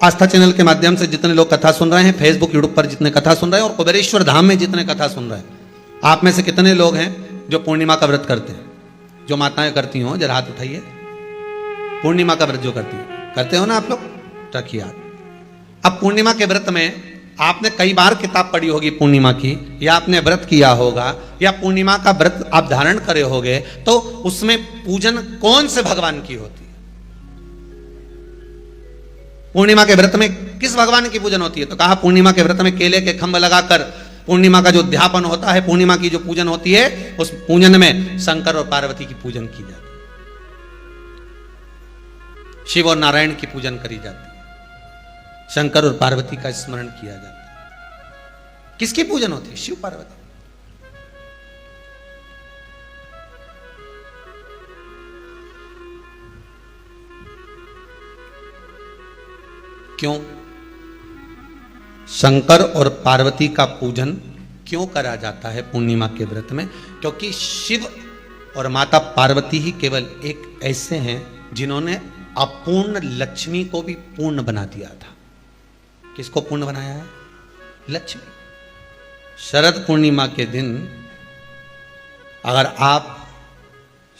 आस्था channel के माध्यम से जितने लोग कथा सुन रहे हैं, फेसबुक यूट्यूब पर जितने कथा सुन रहे हैं और कुबेरेश्वर धाम में जितने कथा सुन रहे हैं, आप में से कितने लोग हैं जो पूर्णिमा का व्रत करते हैं? जो माताएं करती हो जरा हाथ उठाइए। पूर्णिमा का व्रत जो करते हो ना आप लोग, रखिए हाथ। अब पूर्णिमा के व्रत में आपने कई बार किताब पढ़ी होगी पूर्णिमा की, या आपने व्रत किया होगा, या पूर्णिमा का व्रत आप धारण करे होगे, तो उसमें पूजन कौन से भगवान की होती है? पूर्णिमा के व्रत में किस भगवान की पूजन होती है? तो कहा पूर्णिमा के व्रत में केले के खंभ लगाकर पूर्णिमा का जो अध्यापन होता है, पूर्णिमा की जो पूजन होती है, उस पूजन में शंकर और पार्वती की पूजन की जाती है, शिव और नारायण की पूजन करी जाती है, शंकर और पार्वती का स्मरण किया जाता है। किसकी पूजन होती है? शिव पार्वती। क्यों शंकर और पार्वती का पूजन क्यों करा जाता है पूर्णिमा के व्रत में? क्योंकि शिव और माता पार्वती ही केवल एक ऐसे हैं जिन्होंने अपूर्ण लक्ष्मी को भी पूर्ण बना दिया था। किसको पूर्ण बनाया है? लक्ष्मी। शरद पूर्णिमा के दिन अगर आप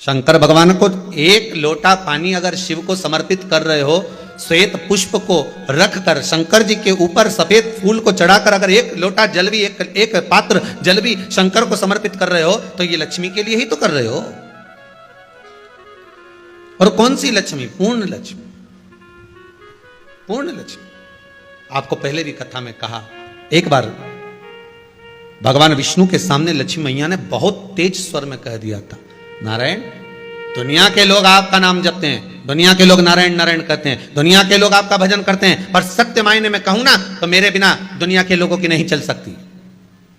शंकर भगवान को एक लोटा पानी अगर शिव को समर्पित कर रहे हो, श्वेत पुष्प को रखकर शंकर जी के ऊपर सफेद फूल को चढ़ाकर अगर एक लोटा जल भी, एक पात्र जल भी शंकर को समर्पित कर रहे हो, तो ये लक्ष्मी के लिए ही तो कर रहे हो। और कौन सी लक्ष्मी? पूर्ण लक्ष्मी। पूर्ण लक्ष्मी। आपको पहले भी कथा में कहा, एक बार भगवान विष्णु के सामने लक्ष्मी मैया ने बहुत तेज स्वर में कह दिया था, नारायण, दुनिया के लोग आपका नाम जपते हैं, दुनिया के लोग नारायण नारायण कहते हैं, दुनिया के लोग आपका भजन करते हैं, पर सत्य मायने में कहूं ना तो मेरे बिना दुनिया के लोगों की नहीं चल सकती,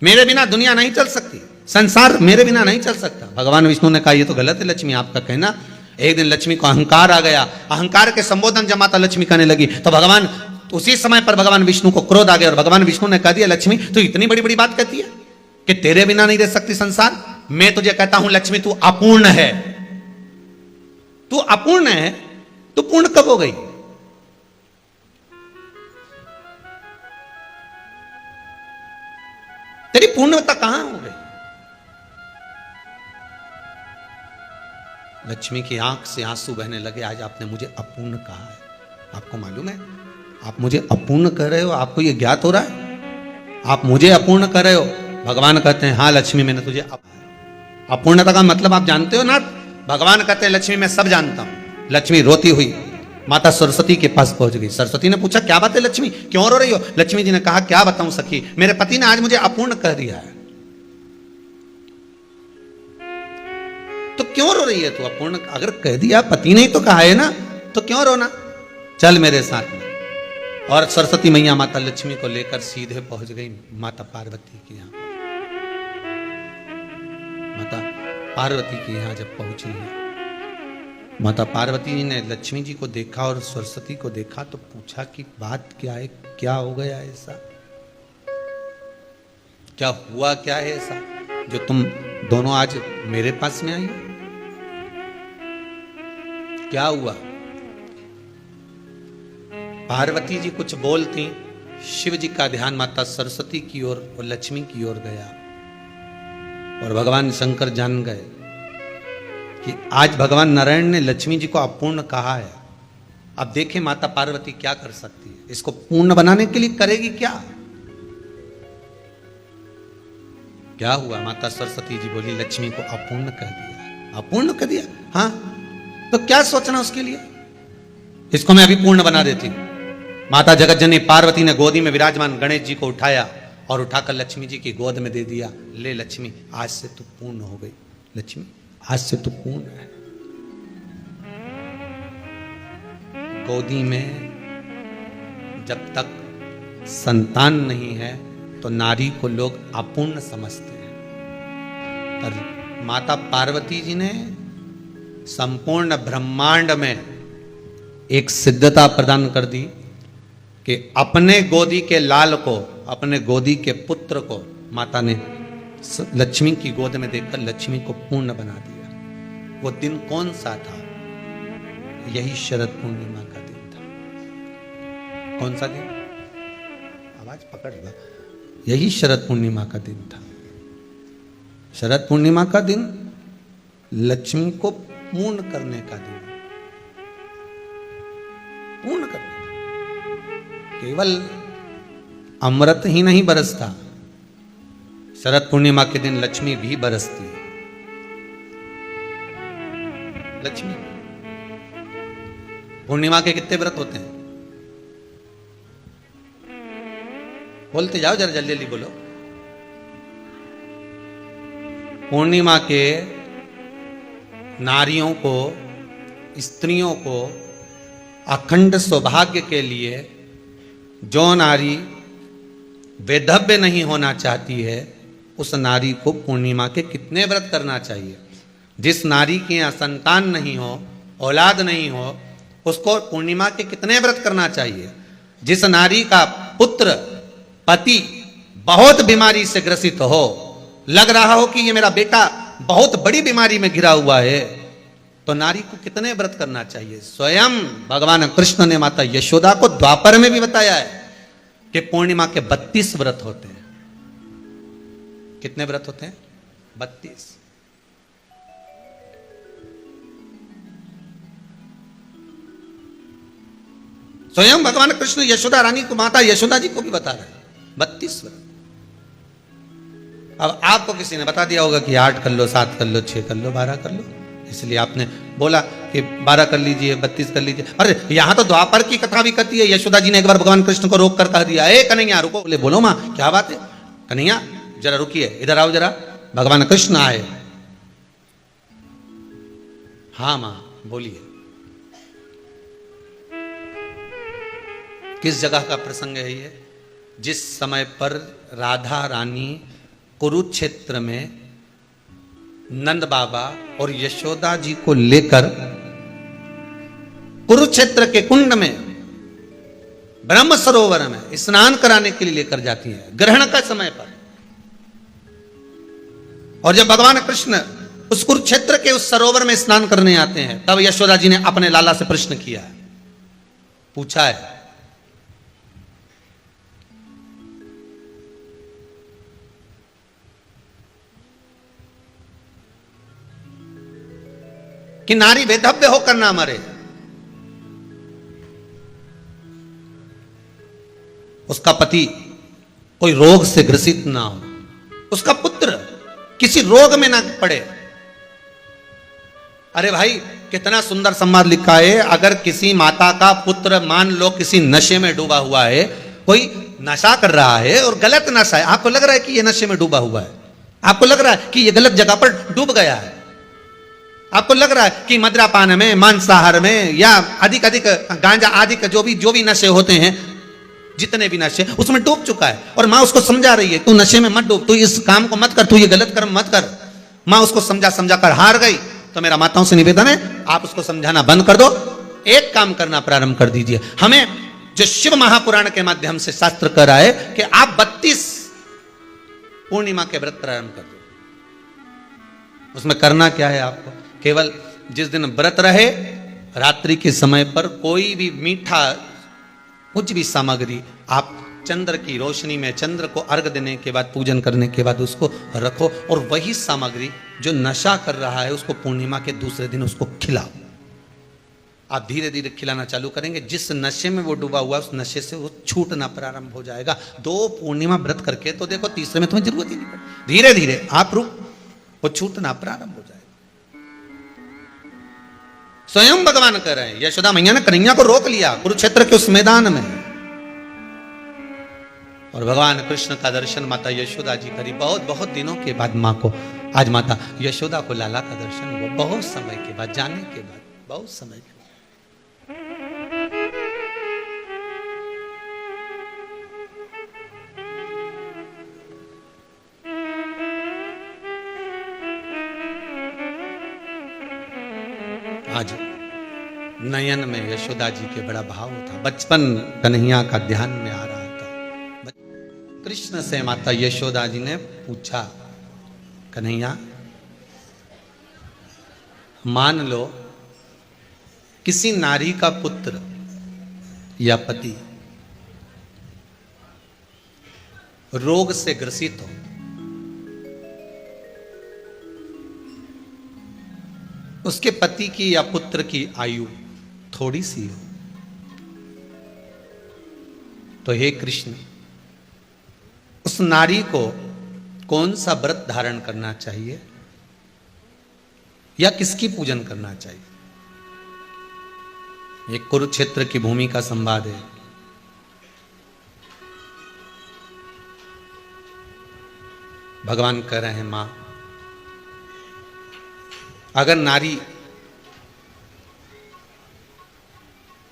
मेरे बिना दुनिया नहीं चल सकती, संसार मेरे बिना नहीं चल सकता। भगवान विष्णु ने कहा ये तो गलत है लक्ष्मी आपका कहना। एक दिन लक्ष्मी को अहंकार आ गया, अहंकार के संबोधन जब माता लक्ष्मी कहने लगी तो भगवान उसी समय पर भगवान विष्णु को क्रोध आ गया और भगवान विष्णु ने कह दिया, लक्ष्मी तू इतनी बड़ी बड़ी बात कहती है कि तेरे बिना नहीं रह सकती संसार? मैं तुझे कहता हूं लक्ष्मी तू अपूर्ण है, तू अपूर्ण है, तू पूर्ण कब हो गई? तेरी पूर्णता कहां हो गई? लक्ष्मी की आंख से आंसू बहने लगे। आज आपने मुझे अपूर्ण कहा है, आपको मालूम है आप मुझे अपूर्ण कह रहे हो? आपको यह ज्ञात हो रहा है आप मुझे अपूर्ण कर रहे हो? भगवान कहते हैं हाँ लक्ष्मी मैंने तुझे अपूर्णता का मतलब आप जानते हो ना? भगवान कहते हैं लक्ष्मी मैं सब जानता हूं। लक्ष्मी रोती हुई माता सरस्वती के पास पहुंच गई। सरस्वती ने पूछा क्या बात है लक्ष्मी, क्यों रो रही हो? लक्ष्मी जी ने कहा क्या बताऊं सखी, मेरे पति ने आज मुझे अपूर्ण कह दिया है। तो क्यों रो रही है तू? अपूर्ण अगर कह दिया, पति ने ही तो कहा है ना, तो क्यों रोना? चल मेरे साथ में। और सरस्वती मैया माता लक्ष्मी को लेकर सीधे पहुंच गई माता पार्वती के यहां। माता पार्वती के यहां जब पहुंची है, माता पार्वती जी ने लक्ष्मी जी को देखा और सरस्वती को देखा तो पूछा कि बात क्या है, क्या हो गया ऐसा, क्या हुआ, क्या है ऐसा जो तुम दोनों आज मेरे पास में आई हो? क्या हुआ? पार्वती जी कुछ बोलती, शिव जी का ध्यान माता सरस्वती की ओर और लक्ष्मी की ओर गया और भगवान शंकर जान गए कि आज भगवान नारायण ने लक्ष्मी जी को अपूर्ण कहा है। अब देखें माता पार्वती क्या कर सकती है, इसको पूर्ण बनाने के लिए करेगी क्या? क्या हुआ? माता सरस्वती जी बोली लक्ष्मी को अपूर्ण कह दिया। अपूर्ण कह दिया? हाँ, तो क्या सोचना उसके लिए, इसको मैं अभी पूर्ण बना देती हूं। माता जगतजननी पार्वती ने गोदी में विराजमान गणेश जी को उठाया और उठाकर लक्ष्मी जी की गोद में दे दिया। ले लक्ष्मी, आज से तू पूर्ण हो गई। लक्ष्मी आज से तू पूर्ण है। गोदी में जब तक संतान नहीं है तो नारी को लोग अपूर्ण समझते हैं, पर माता पार्वती जी ने संपूर्ण ब्रह्मांड में एक सिद्धता प्रदान कर दी कि अपने गोदी के लाल को, अपने गोदी के पुत्र को माता ने लक्ष्मी की गोद में देखकर लक्ष्मी को पूर्ण बना दिया। वो दिन कौन सा था? यही शरद पूर्णिमा का दिन था। कौन सा दिन? आवाज पकड़ ला। यही शरद पूर्णिमा का दिन था। शरद पूर्णिमा का दिन लक्ष्मी को पूर्ण करने का दिन, पूर्ण करने का। केवल अमृत ही नहीं बरसता, शरद पूर्णिमा के दिन लक्ष्मी भी बरसती है। लक्ष्मी पूर्णिमा के कितने व्रत होते हैं? बोलते जाओ जरा, जल्दी जल्दी बोलो। पूर्णिमा के नारियों को, स्त्रियों को अखंड सौभाग्य के लिए, जो नारी वैधव्य नहीं होना चाहती है, उस नारी को पूर्णिमा के कितने व्रत करना चाहिए? जिस नारी के यहाँ संतान नहीं हो, औलाद नहीं हो, उसको पूर्णिमा के कितने व्रत करना चाहिए? जिस नारी का पुत्र, पति बहुत बीमारी से ग्रसित हो, लग रहा हो कि ये मेरा बेटा बहुत बड़ी बीमारी में घिरा हुआ है, तो नारी को कितने व्रत करना चाहिए? स्वयं भगवान कृष्ण ने माता यशोदा को द्वापर में भी बताया है कि पूर्णिमा के 32 व्रत होते हैं। कितने व्रत होते हैं? 32। स्वयं भगवान कृष्ण यशोदा रानी को, माता यशोदा जी को भी बता रहे हैं 32 व्रत। अब आपको किसी ने बता दिया होगा कि 8 कर लो, 7 कर लो, 6 कर लो, 12 कर लो, इसलिए आपने बोला कि 12 कर लीजिए, 32 कर लीजिए। अरे यहां तो द्वापर की कथा भी कहती है। यशोदा जी ने एक बार भगवान कृष्ण को रोक कर कह दिया, ए कन्हैया रुको। बोले बोलो मां क्या बात है? कन्हैया जरा रुकिए, इधर आओ जरा। भगवान कृष्ण आए। हाँ मां बोलिए। किस जगह का प्रसंग है ये? जिस समय पर राधा रानी कुरुक्षेत्र में नंद बाबा और यशोदा जी को लेकर कुरुक्षेत्र के कुंड में, ब्रह्म सरोवर में स्नान कराने के लिए लेकर जाती है, ग्रहण का समय पर। और जब भगवान कृष्ण उस कुरुक्षेत्र के उस सरोवर में स्नान करने आते हैं, तब यशोदा जी ने अपने लाला से प्रश्न किया है, पूछा है कि नारी वैधव्य होकर ना मरे, उसका पति कोई रोग से ग्रसित ना हो, उसका पुत्र किसी रोग में ना पड़े। अरे भाई कितना सुंदर संवाद लिखा है। अगर किसी माता का पुत्र मान लो किसी नशे में डूबा हुआ है, कोई नशा कर रहा है और गलत नशा है, आपको लग रहा है कि ये नशे में डूबा हुआ है, आपको लग रहा है कि ये गलत जगह पर डूब गया है, आपको लग रहा है कि मद्रापान में, मांसाहार में या अधिक गांजा आदि का जो भी नशे होते हैं, जितने भी नशे, उसमें डूब चुका है। और माँ उसको समझा रही है, तू नशे में मत डूब, तू इस काम को मत कर, तू ये गलत कर्म मत कर। माँ उसको समझा कर हार गई। तो मेरा माताओं से निवेदन है, आप उसको समझाना बंद कर दो, एक काम करना प्रारंभ कर दीजिए। हमें जो शिव महापुराण के माध्यम से शास्त्र कह रहा है कि आप 32 पूर्णिमा के व्रत प्रारंभ कर दो। उसमें करना क्या है आपको? केवल जिस दिन व्रत रहे, रात्रि के समय पर कोई भी मीठा, कुछ भी सामग्री आप चंद्र की रोशनी में, चंद्र को अर्घ देने के बाद, पूजन करने के बाद उसको रखो, और वही सामग्री जो नशा कर रहा है उसको पूर्णिमा के दूसरे दिन उसको खिलाओ। आप धीरे धीरे खिलाना चालू करेंगे, जिस नशे में वो डूबा हुआ उस नशे से वो छूटना प्रारंभ हो जाएगा। 2 पूर्णिमा व्रत करके तो देखो, तीसरे में तुम्हें जरूरत ही नहीं पड़ेगी। धीरे धीरे आप रुक, वो छूटना प्रारंभ हो जाएगा। स्वयं भगवान कह रहे हैं, यशोदा मैया ने कन्हैया को रोक लिया कुरुक्षेत्र के उस मैदान में, और भगवान कृष्ण का दर्शन माता यशोदा जी करी। बहुत दिनों के बाद माँ को, आज माता यशोदा को लाला का दर्शन हुआ, बहुत समय के बाद, जाने के बाद, बहुत समय के बाद। आज नयन में यशोदा जी के बड़ा भाव था, बचपन कन्हैया का ध्यान में आ रहा था। कृष्ण से माता यशोदा जी ने पूछा, कन्हैया मान लो किसी नारी का पुत्र या पति रोग से ग्रसित हो, उसके पति की या पुत्र की आयु थोड़ी सी हो, तो हे कृष्ण, उस नारी को कौन सा व्रत धारण करना चाहिए या किसकी पूजन करना चाहिए? ये कुरुक्षेत्र की भूमि का संवाद है। भगवान कह रहे हैं, मां, अगर नारी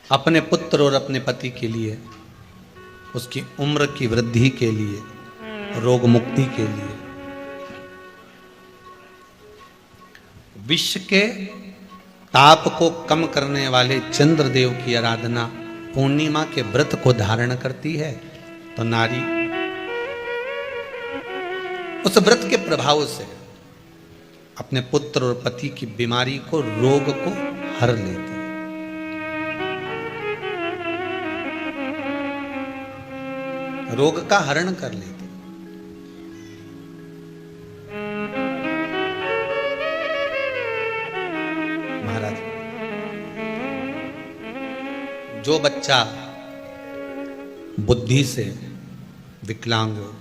अपने पुत्र और अपने पति के लिए, उसकी उम्र की वृद्धि के लिए, रोग मुक्ति के लिए, विश्व के ताप को कम करने वाले चंद्रदेव की आराधना, पूर्णिमा के व्रत को धारण करती है, तो नारी उस व्रत के प्रभाव से अपने पुत्र और पति की बीमारी को, रोग को हर लेती है। रोग का हरण कर लेती। महाराज, जो बच्चा बुद्धि से विकलांग हो,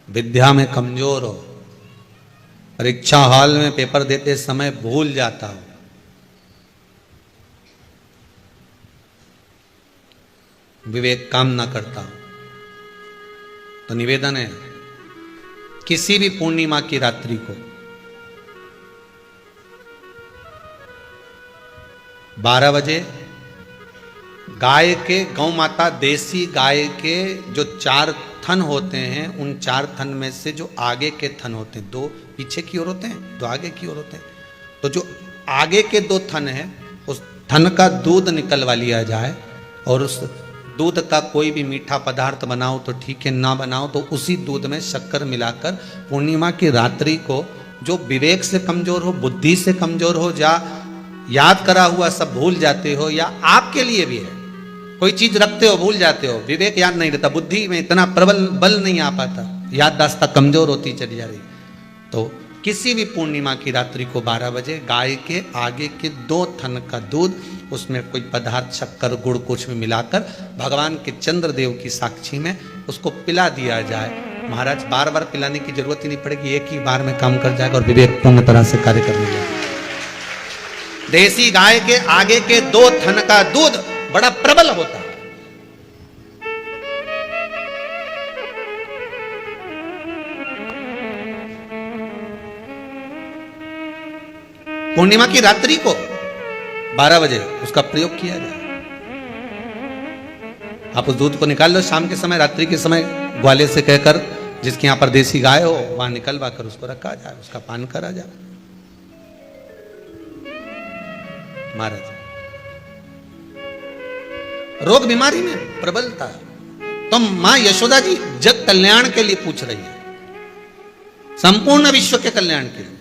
विद्या में कमजोर हो, परीक्षा हॉल में पेपर देते समय भूल जाता हो, विवेक काम ना करता हो, तो निवेदन है, किसी भी पूर्णिमा की रात्रि को 12 बजे गाय के, गौ माता देसी गाय के जो 4 थन होते हैं, उन 4 थन में से जो आगे के थन होते हैं, 2 पीछे की ओर होते हैं, 2 आगे की ओर होते हैं, तो जो आगे के 2 थन हैं, उस थन का दूध निकलवा लिया जाए, और उस दूध का कोई भी मीठा पदार्थ बनाओ तो ठीक है, ना बनाओ तो उसी दूध में शक्कर मिलाकर पूर्णिमा की रात्रि को, जो विवेक से कमजोर हो, बुद्धि से कमजोर हो, या याद करा हुआ सब भूल जाते हो, या आपके लिए भी है, कोई चीज रखते हो भूल जाते हो, विवेक याद नहीं रहता, बुद्धि में इतना प्रबल बल नहीं आ पाता, याददाश्त कमजोर होती चली जा रही, तो किसी भी पूर्णिमा की रात्रि को 12 बजे गाय के आगे के 2 थन का दूध, उसमें कोई पदार्थ, शक्कर, गुड़ कुछ भी मिलाकर भगवान के चंद्रदेव की साक्षी में उसको पिला दिया जाए। महाराज, बार बार पिलाने की जरूरत ही नहीं पड़ेगी, एक ही बार में काम कर जाएगा और विवेक पूर्ण तरह से कार्य करने लगेगा। देसी गाय के आगे के 2 थन का दूध बड़ा प्रबल होता है। पूर्णिमा की रात्रि को 12 बजे उसका प्रयोग किया जाए। आप उस दूध को निकाल लो, शाम के समय, रात्रि के समय ग्वाले से कहकर, जिसके यहां पर देसी गाय हो, वहां निकलवा कर उसको रखा जाए, उसका पान करा जाए। महाराज, रोग बीमारी में प्रबलता है, तो मां यशोदा जी जग कल्याण के लिए पूछ रही है, संपूर्ण विश्व के कल्याण के लिए।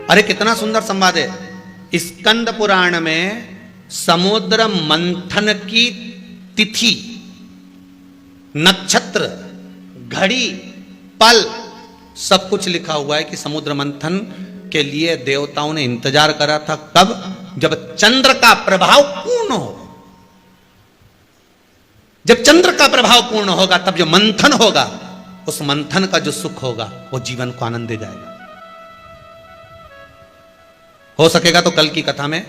अरे कितना सुंदर संवाद है। स्कंद पुराण में समुद्र मंथन की तिथि, नक्षत्र, घड़ी, पल सब कुछ लिखा हुआ है कि समुद्र मंथन के लिए देवताओं ने इंतजार करा था। कब? जब चंद्र का प्रभाव पूर्ण हो। जब चंद्र का प्रभाव पूर्ण होगा तब जो मंथन होगा, उस मंथन का जो सुख होगा वो जीवन को आनंद दे जाएगा। हो सकेगा तो कल की कथा में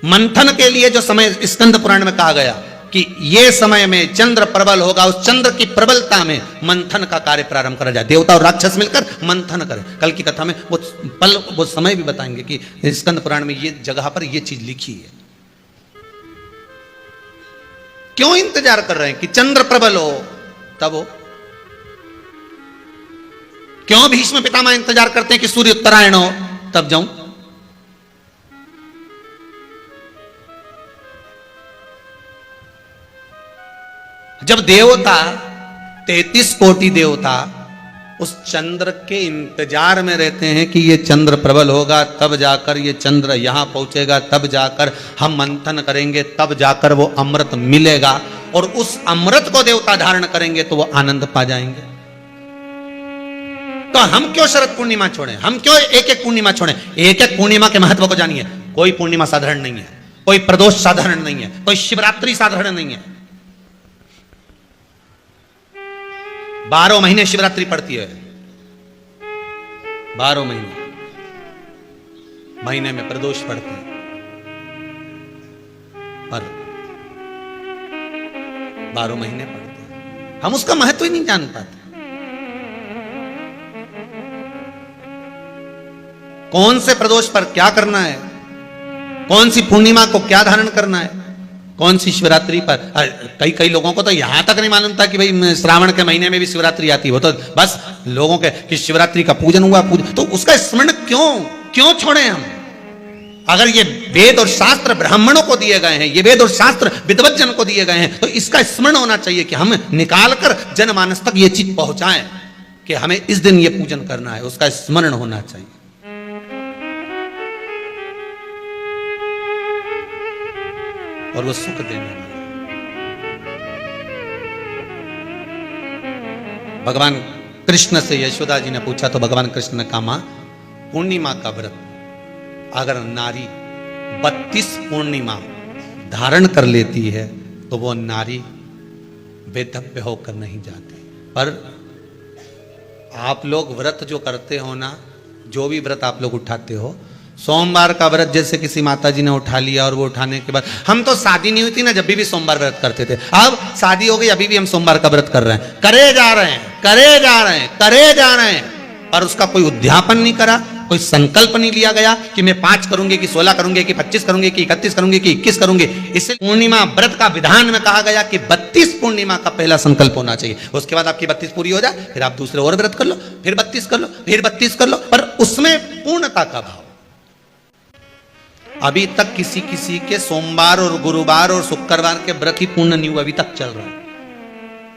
मंथन के लिए जो समय स्कंद पुराण में कहा गया कि ये समय में चंद्र प्रबल होगा, उस चंद्र की प्रबलता में मंथन का कार्य प्रारंभ करा जाए। देवता और राक्षस मिलकर मंथन करें। कल की कथा में वो पल, वो समय भी बताएंगे कि स्कंद पुराण में ये जगह पर ये चीज लिखी है। क्यों इंतजार कर रहे हैं कि चंद्र प्रबल हो तब हो? क्यों भीष्म पितामह इंतजार करते हैं कि सूर्य उत्तरायण हो तब जाऊं? जब देवता 33 कोटि देवता उस चंद्र के इंतजार में रहते हैं कि ये चंद्र प्रबल होगा, तब जाकर ये चंद्र यहां पहुंचेगा, तब जाकर हम मंथन करेंगे, तब जाकर वो अमृत मिलेगा और उस अमृत को देवता धारण करेंगे तो वो आनंद पा जाएंगे। तो हम क्यों शरद पूर्णिमा छोड़ें? हम क्यों एक एक पूर्णिमा छोड़ें? एक एक पूर्णिमा के महत्व को जानिए। कोई पूर्णिमा साधारण नहीं है, कोई प्रदोष साधारण नहीं है, कोई शिवरात्रि साधारण नहीं है। 12 महीने शिवरात्रि पड़ती है, 12 महीने में प्रदोष पड़ते हैं, पर 12 महीने पड़ते हैं। हम उसका महत्व ही नहीं जान पाते। कौन से प्रदोष पर क्या करना है, कौन सी पूर्णिमा को क्या धारण करना है, कौन सी शिवरात्रि पर। कई लोगों को तो यहां तक नहीं मालूम था कि भाई श्रावण के महीने में भी शिवरात्रि आती है। वो तो बस लोगों के कि शिवरात्रि का पूजन हुआ, तो उसका स्मरण क्यों छोड़े हम? अगर ये वेद और शास्त्र ब्राह्मणों को दिए गए हैं, ये वेद और शास्त्र विद्वज्जन को दिए गए हैं, तो इसका स्मरण होना चाहिए कि हम निकालकर जनमानस तक ये चीज पहुंचाएं कि हमें इस दिन ये पूजन करना है। उसका स्मरण होना चाहिए। और वो सुख देने वाला। भगवान कृष्ण से यशोदा जी ने पूछा तो भगवान कृष्ण ने कहा, मां, पूर्णिमा का व्रत अगर नारी 32 पूर्णिमा धारण कर लेती है तो वो नारी वेदव्य होकर नहीं जाती। पर आप लोग व्रत जो करते हो ना, जो भी व्रत आप लोग उठाते हो, सोमवार का व्रत जैसे किसी माता जी ने उठा लिया और वो उठाने के बाद, हम तो शादी नहीं हुई थी ना जब भी सोमवार व्रत करते थे, अब शादी हो गई अभी भी हम सोमवार का व्रत कर रहे हैं, करे जा रहे हैं, पर उसका कोई उद्यापन नहीं करा, कोई संकल्प नहीं लिया गया कि मैं 5 करूंगी कि 16 करूंगी कि 25 करूंगी कि 31 करूंगी कि 21 करूंगी। इससे पूर्णिमा व्रत का विधान में कहा गया कि 32 पूर्णिमा का पहला संकल्प होना चाहिए। उसके बाद आपकी 32 पूरी हो जाए, फिर आप दूसरे और व्रत कर लो, फिर 32 कर लो, फिर 32 कर लो, पर उसमें पूर्णता का भाव। अभी तक किसी के सोमवार और गुरुवार और शुक्रवार के व्रत ही पूर्ण नहीं हुआ, अभी तक चल रहा है,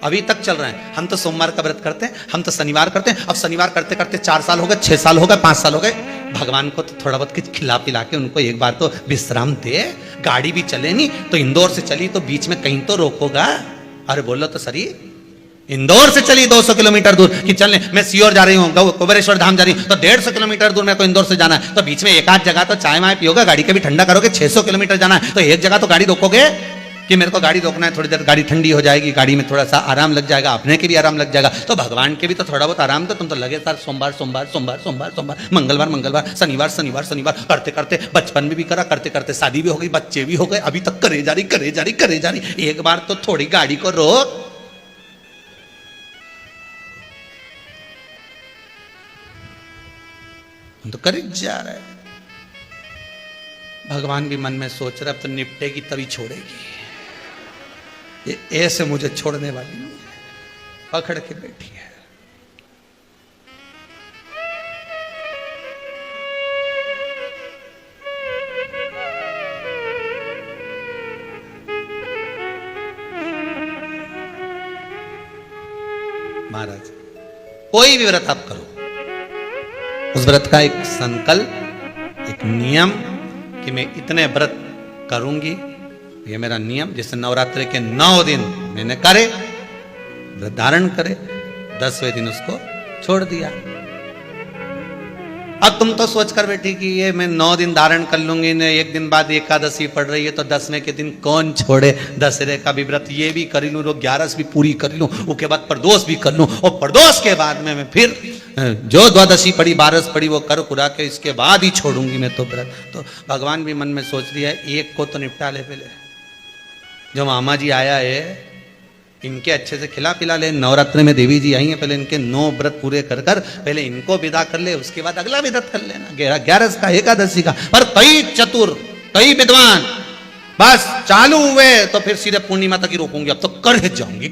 अभी तक चल रहा है। हम तो सोमवार का व्रत करते हैं, हम तो शनिवार करते हैं, अब शनिवार करते करते 4 साल हो गए, 6 साल हो गए, 5 साल हो गए। भगवान को तो थोड़ा बहुत कुछ खिला पिला के उनको एक बार तो विश्राम दे। गाड़ी भी चले नहीं तो इंदौर से चली तो बीच में कहीं तो रोकोगा। अरे बोलो तो सही, इंदौर से चली 200 किलोमीटर दूर कि चलने, मैं सीहोर जा रही हूँ, कुबेरेश्वर धाम जा रही हूँ, तो 150 किलोमीटर दूर मेरे को इंदौर से जाना है, तो बीच में एक आध जगह तो चाय माय पियोगे, गाड़ी के भी ठंडा करोगे। 600 किलोमीटर जाना है तो एक जगह तो गाड़ी रोकोगे कि मेरे को गाड़ी रोकना है, थोड़ी देर गाड़ी ठंडी हो जाएगी, गाड़ी में थोड़ा सा आराम लग जाएगा, अपने के भी आराम लग जाएगा, तो भगवान के भी तो थोड़ा बहुत आराम। तो तुम तो लगे सर सोमवार सोमवार सोमवार सोमवार सोमवार, मंगलवार मंगलवार, शनिवार शनिवार शनिवार करते करते बचपन में भी करा, करते करते शादी भी हो गई, बच्चे भी हो गए, अभी तक करे जा रही। एक बार तो थोड़ी गाड़ी को रोक। तो कर जा रहा है। भगवान भी मन में सोच रहा है अब तो निपटेगी तभी छोड़ेगी, ये ऐसे मुझे छोड़ने वाली नहीं है, पकड़ के बैठी है। महाराज कोई भी व्रत आप करो, उस व्रत का एक संकल्प, एक नियम कि मैं इतने व्रत करूंगी, ये मेरा नियम। जैसे नवरात्रि के 9 दिन मैंने करे, व्रत धारण करे, 10वें दिन उसको छोड़ दिया। अब तुम तो सोच कर बैठी कि ये मैं 9 दिन धारण कर लूंगी, ने एक दिन बाद एकादशी पड़ रही है तो 10वें के दिन कौन छोड़े, दशहरे का भी व्रत ये भी कर लूँ, 11 भी पूरी कर लूँ, उसके बाद प्रदोष भी कर लूँ, और प्रदोष के बाद में मैं फिर जो द्वादशी पड़ी 12 पड़ी वो कर पुरा के इसके बाद ही छोड़ूंगी मैं तो व्रत। तो भगवान भी मन में सोच लिया है एक को तो निपटा ले पहले, जो मामा जी आया है इनके अच्छे से खिला पिला ले। नवरात्रि में देवी जी आई हैं, पहले इनके 9 व्रत पूरे कर पहले इनको विदा कर ले, उसके बाद अगला व्रत कर लेना 11 का एकादशी का। पर कई चतुर कई विद्वान बस चालू हुए तो फिर सीधे पूर्णिमा तक ही रोकूंगी, अब तो करे जाऊंगी।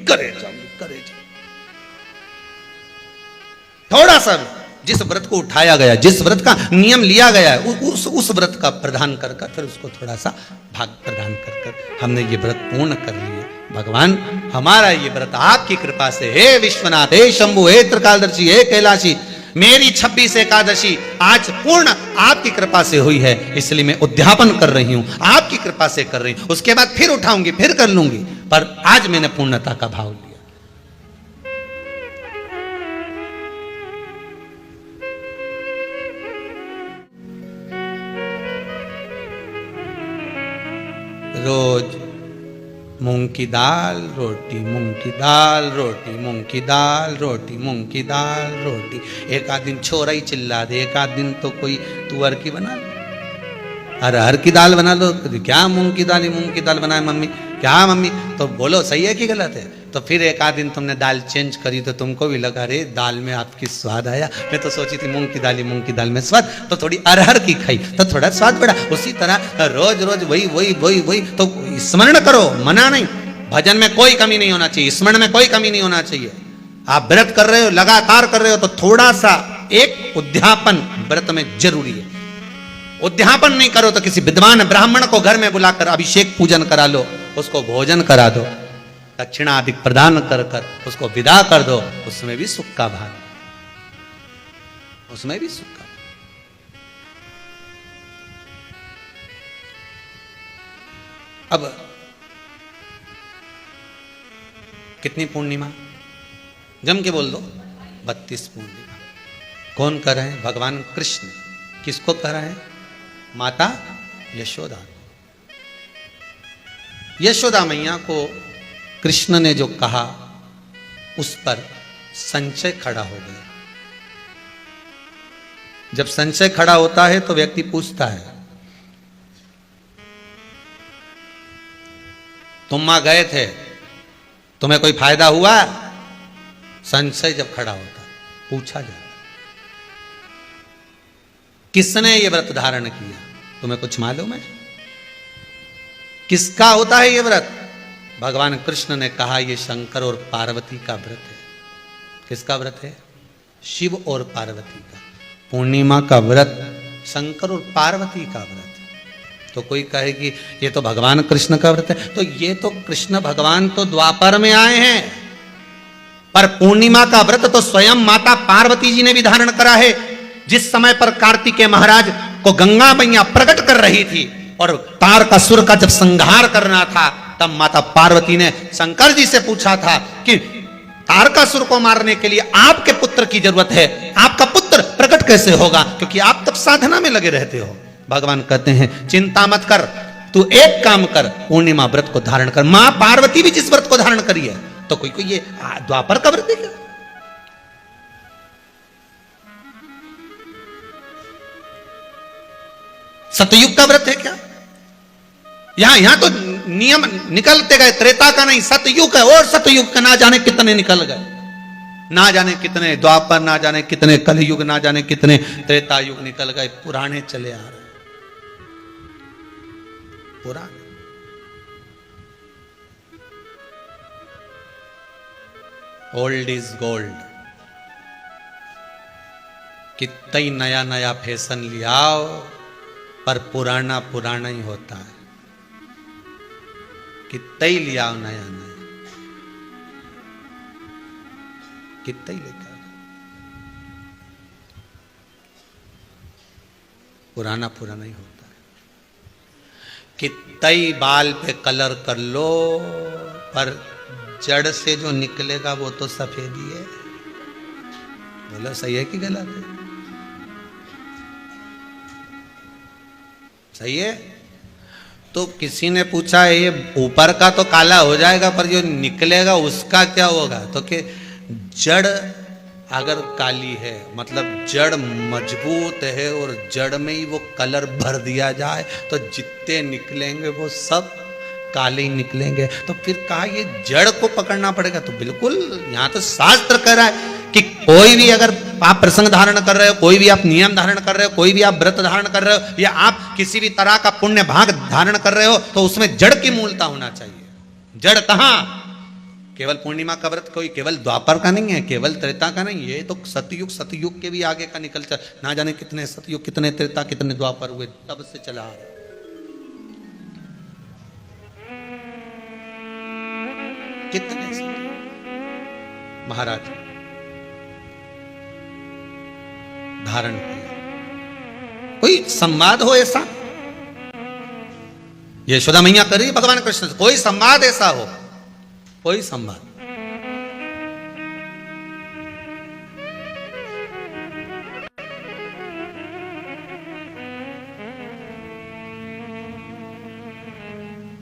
थोड़ा सा जिस व्रत को उठाया गया, जिस व्रत का नियम लिया गया है, उस व्रत का प्रदान कर फिर उसको थोड़ा सा भाग प्रदान कर हमने ये व्रत पूर्ण कर लिए। भगवान हमारा ये व्रत आपकी कृपा से, हे विश्वनाथ, हे शंभु, हे त्रिकालदर्शी, हे कैलाशी, मेरी 26 एकादशी आज पूर्ण आपकी कृपा से हुई है, इसलिए मैं उद्यापन कर रही हूं, आपकी कृपा से कर रही हूं। उसके बाद फिर उठाऊंगी, फिर कर लूंगी, पर आज मैंने पूर्णता का भाव लिया। रोज मूंग की दाल रोटी, मूंग की दाल रोटी, मूंग की दाल रोटी, मूंग की दाल रोटी। एक आध दिन छोरा ही चिल्ला दे, एक आध दिन तो कोई तुअर की बना लो, अरहर की दाल बना लो। क्या मूंग की दाल बनाए मम्मी, क्या मम्मी? तो बोलो सही है कि गलत है? तो फिर एक आध दिन तुमने दाल चेंज करी तो तुमको भी लगा रे दाल में आपकी स्वाद आया। मैं तो सोची थी मूंग की दाल में स्वाद, तो थोड़ी अरहर की खाई तो थोड़ा स्वाद बढ़ा। उसी तरह रोज रोज वही तो स्मरण करो, मना नहीं। भजन में कोई कमी नहीं होना चाहिए, स्मरण में कोई कमी नहीं होना चाहिए। आप व्रत कर रहे हो, लगातार कर रहे हो, तो थोड़ा सा एक उद्यापन व्रत में जरूरी है। उद्यापन नहीं करो तो किसी विद्वान ब्राह्मण को घर में बुलाकर अभिषेक पूजन करा लो, उसको भोजन करा दो, दक्षिणा अधिक प्रदान कर कर उसको विदा कर दो, उसमें भी सुख का भाग, उसमें भी सुख का। अब कितनी पूर्णिमा? जम के बोल दो, 32 पूर्णिमा। कौन कर रहे हैं? भगवान कृष्ण। किसको कर रहे हैं? माता यशोदा। यशोदा मैया को कृष्ण ने जो कहा उस पर संशय खड़ा हो गया। जब संशय खड़ा होता है तो व्यक्ति पूछता है, तुम वहां गए थे, तुम्हें कोई फायदा हुआ? संशय जब खड़ा होता पूछा जाता, किसने ये व्रत धारण किया? तुम्हें कुछ मालूम है? किसका होता है ये व्रत? भगवान कृष्ण ने कहा ये शंकर और पार्वती का व्रत है। किसका व्रत है? शिव और पार्वती का। पूर्णिमा का व्रत शंकर और पार्वती का व्रत है। तो कोई कहे कि ये तो भगवान कृष्ण का व्रत है, तो ये तो कृष्ण भगवान तो द्वापर में आए हैं, पर पूर्णिमा का व्रत तो स्वयं माता पार्वती जी ने भी धारण करा है। जिस समय पर कार्तिकेय महाराज को गंगा मैया प्रकट कर रही थी और तारकासुर का जब संहार करना था, तब माता पार्वती ने शंकर जी से पूछा था कि तारकासुर को मारने के लिए आपके पुत्र की जरूरत है, आपका पुत्र प्रकट कैसे होगा? क्योंकि आप तब साधना में लगे रहते हो। भगवान कहते हैं चिंता मत कर, तू एक काम कर, पूर्णिमा व्रत को धारण कर। मां पार्वती भी जिस व्रत को धारण करी है, तो कोई कोई ये द्वापर का व्रत है क्या? सतयुग का व्रत है क्या? यहां तो नियम निकलते गए, त्रेता का नहीं, सतयुग है। और सतयुग का ना जाने कितने निकल गए, ना जाने कितने द्वापर, ना जाने कितने कलयुग, ना जाने कितने त्रेता युग निकल गए। पुराने चले आ रहे, पुराने। Old is gold. कितना ही नया नया फैशन लियाओ, पर पुराना पुराना ही होता है। कितना ही लिया नया नया, कितना ही लेकर, पुराना पुराना ही होता है। कितना ही बाल पे कलर कर लो, पर जड़ से जो निकलेगा वो तो सफेद ही है। बोलो सही है कि गलत है? सही है। तो किसी ने पूछा है ये ऊपर का तो काला हो जाएगा, पर जो निकलेगा उसका क्या होगा? तो कि जड़ अगर काली है, मतलब जड़ मजबूत है और जड़ में ही वो कलर भर दिया जाए, तो जितने निकलेंगे वो सब काले ही निकलेंगे। तो फिर कहा ये जड़ को पकड़ना पड़ेगा। तो बिल्कुल यहां तो शास्त्र कह रहा है कि कोई भी अगर आप प्रसंग धारण कर रहे हो, कोई भी आप नियम धारण कर रहे हो, कोई भी आप व्रत धारण कर रहे हो, या आप किसी भी तरह का पुण्य भाग धारण कर रहे हो, तो उसमें जड़ की मूलता होना चाहिए। जड़ कहां? केवल पूर्णिमा का व्रत कोई केवल द्वापर का नहीं है, केवल त्रेता का नहीं, ये तो सतयुग के भी आगे का निकल चल, ना जाने कितने सतयुग, कितने त्रेता, कितने द्वापर हुए, तब से चला आ रहा। कितने महाराज धारण किया। कोई संवाद हो ऐसा, यशोदा मैया कर रही भगवान कृष्ण से, कोई संवाद ऐसा हो, कोई संवाद।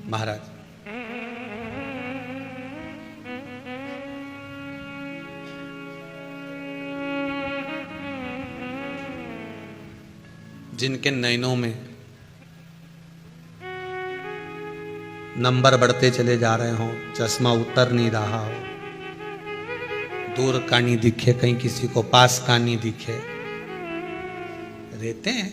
महाराज जिनके नयनों में नंबर बढ़ते चले जा रहे हो, चश्मा उतर नहीं रहा हो, दूर का नहीं दिखे, कहीं किसी को पास का नहीं दिखे, रहते हैं।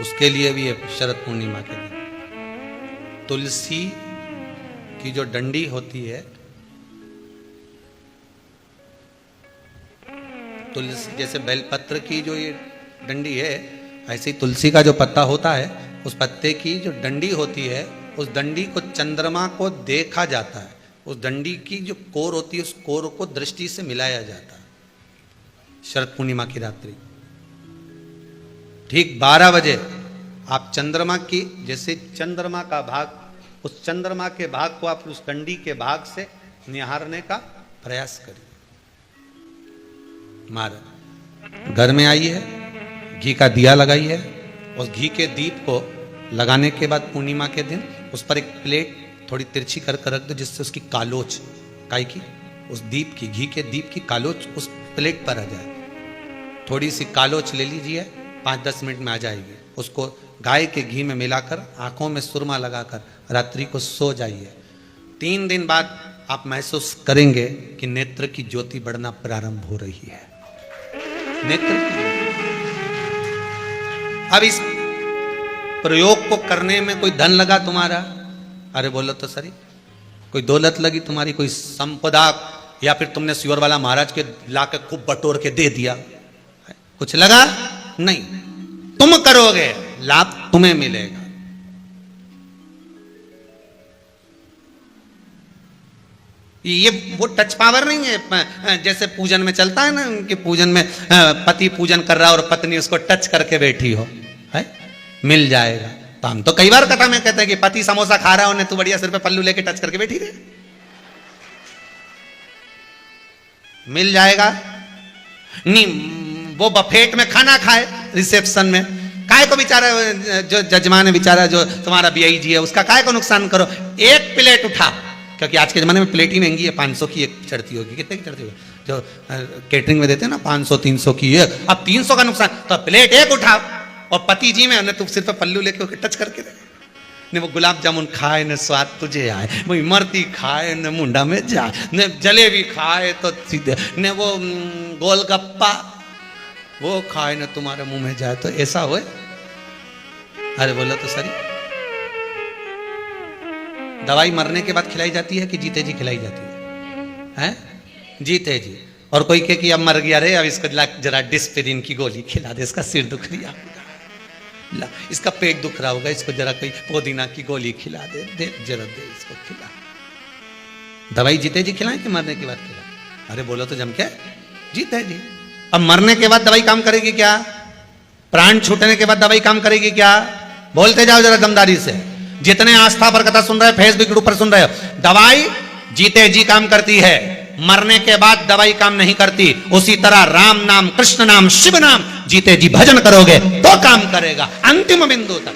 उसके लिए भी है शरद पूर्णिमा के दिन तुलसी की जो डंडी होती है, तुलसी जैसे बेलपत्र की जो ये डंडी है, ऐसे ही तुलसी का जो पत्ता होता है, उस पत्ते की जो डंडी होती है, उस डंडी को चंद्रमा को देखा जाता है, उस डंडी की जो कोर होती है, उस कोर को दृष्टि से मिलाया जाता है। शरद पूर्णिमा की रात्रि ठीक 12 बजे आप चंद्रमा की, जैसे चंद्रमा का भाग, उस चंद्रमा के भाग को आप उस डंडी के भाग से निहारने का प्रयास करिए। महाराज घर में आई है, घी का दिया लगाई है, उस घी के दीप को लगाने के बाद पूर्णिमा के दिन उस पर एक प्लेट थोड़ी तिरछी कर रख दो, जिससे उसकी कालोच, काय की, उस दीप की, घी के दीप की कालोच उस प्लेट पर आ जाए। थोड़ी सी कालोच ले लीजिए, 5-10 मिनट में आ जाएगी। उसको गाय के घी में मिलाकर आंखों में सुरमा लगाकर रात्रि को सो जाइए। 3 दिन बाद आप महसूस करेंगे कि नेत्र की ज्योति बढ़ना प्रारंभ हो रही है। नेत्र अब इस प्रयोग को करने में कोई धन लगा तुम्हारा? अरे बोलो तो सही, कोई दौलत लगी तुम्हारी, कोई संपदा, या फिर तुमने सियोर वाला महाराज के लाके खूब बटोर के दे दिया, कुछ लगा? नहीं। तुम करोगे, लाभ तुम्हें मिलेगा। ये वो टच पावर नहीं है जैसे पूजन में चलता है ना, कि पूजन में पति पूजन कर रहा है और पत्नी उसको टच करके बैठी हो, है मिल जाएगा। तो हम तो कई बार कथा में कहते हैं कि पति समोसा खा रहा हो, तू बढ़िया सिर पे पल्लू लेके टच करके बैठी रहे, मिल जाएगा। नहीं, वो बफेट में खाना खाए रिसेप्शन में, काय को बेचारा जो जजमान है, बेचारा जो तुम्हारा बीआई जी है, उसका काय को नुकसान करो। एक प्लेट उठा, क्योंकि आज के जमाने में प्लेट ही महंगी है, 500 की एक चढ़ती होगी, कितने की चढ़ती होगी जो केटरिंग में देते हैं ना, 500-300 की एक, अब 300 का नुकसान, तो प्लेट एक उठा और पति जी में तो सिर पर पल्लू लेके टच करके दे। ने वो गुलाब जामुन खाए न स्वाद तुझे आए, वो इमरती खाए न मुंडा में जाए, न जलेबी खाए तो सीधे, न वो गोलगप्पा वो खाए न तुम्हारे मुंह में जाए, तो ऐसा होए? अरे बोलो तो सही। दवाई मरने के बाद खिलाई जाती है कि जीते जी खिलाई जाती है? जीते जी। और कोई कहे कि अब मर गया रे, अब इसको जरा डिस्पिरिन की गोली खिला दे, इसका सिर दुख रहा होगा, इसका पेट दुख रहा होगा, इसको जरा कोई पुदीना की गोली खिला दे, दे जरा दे इसको खिला। दवाई जीते जी खिलाएं कि मरने के बाद खिलाएं? अरे बोलो तो जम के जीते जी। अब मरने के बाद दवाई काम करेगी क्या? प्राण छूटने के बाद दवाई काम करेगी क्या? बोलते जाओ जरा दमदारी से। जितने आस्था पर कथा सुन रहे हैं, फेसबुक ग्रुप पर सुन रहे हो, दवाई जीते जी काम करती है, मरने के बाद दवाई काम नहीं करती। उसी तरह राम नाम, कृष्ण नाम, शिव नाम जीते जी भजन करोगे तो काम करेगा अंतिम बिंदु तक।